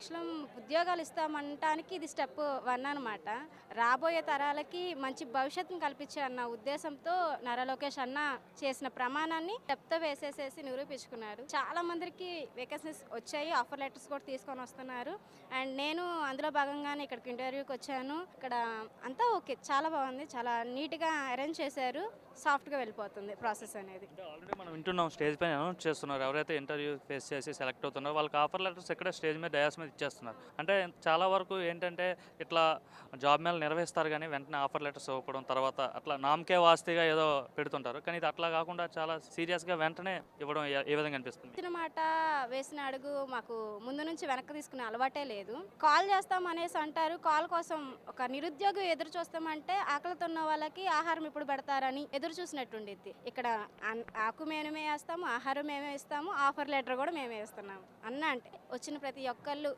అసలు ఉద్యోగాలు ఇస్తామంటానికి ఇది స్టెప్ 1 అనమాట. రాబోయే తరాలకి మంచి భవిష్యత్తుని కల్పించే అన్న ఉద్దేశంతో నారా లోకేష్ అన్న చేసిన ప్రమాణాన్ని స్టెప్‌తో వేసేసేసి నిరూపించుకున్నారు. చాలా మందికి వేకెన్సీస్ వచ్చాయి. ఆఫర్ లెటర్స్ కూడా తీసుకొని వస్తున్నారు. అండ్ నేను అందులో భాగంగానే ఇక్కడికి ఇంటర్వ్యూకి వచ్చాను. ఇక్కడ అంతా ఓకే. చాలా బాగుంది. చాలా నీట్‌గా అరేంజ్ చేశారు. సాఫ్ట్‌గా వెళ్ళిపోతుంది ప్రాసెస్ అనేది. అంటే ఆల్రెడీ మనం వింటున్నాం స్టేజ్ పైన అనౌన్స్ చేస్తున్నారు. ఎవరైతే ఇంటర్వ్యూ ఫేస్ చేసి సెలెక్ట్ అవుతున్నారో వాళ్ళకి ఆఫర్ లెటర్స్ ఇక్కడే స్టేజ్ మీద డయాస్ మీద ఇచ్చేస్తున్నారు. అంటే చాలా వరకు ఏంటంటే ఇట్లా జాబ్ మేళ నిర్వహిస్తారు గానీ వెంటనే ఆఫర్ లెటర్స్ ఇవ్వడం తర్వాత అట్లా నామకే వాస్తేగా ఏదో పెడుతుంటారు. కానీ ఇది అట్లా కాకుండా చాలా సీరియస్‌గా వెంటనే ఇవ్వడం ఏ విధంగా అనిపిస్తుంది? ఇచ్చిన మాట వేసిన అడుగు మాకు ముందు నుంచి వెనక్కి తీసుకునే అలవాటే లేదు. కాల్ చేస్తాం అనేసి అంటారు. కాల్ కోసం ఒక నిరుద్యోగి ఎదురు చూస్తామంటే ఆకలితో ఉన్న వాళ్ళకి ఆహారం ఇప్పుడు పెడతారని ఎదురు చూసినట్టుండిద్ది. ఇక్కడ ఆకు మేమే వేస్తాము, ఆహారం మేమే ఇస్తాము, ఆఫర్ లెటర్ కూడా మేమే ఇస్తున్నాము. అన్న అంటే వచ్చిన ప్రతి ఒక్కళ్ళు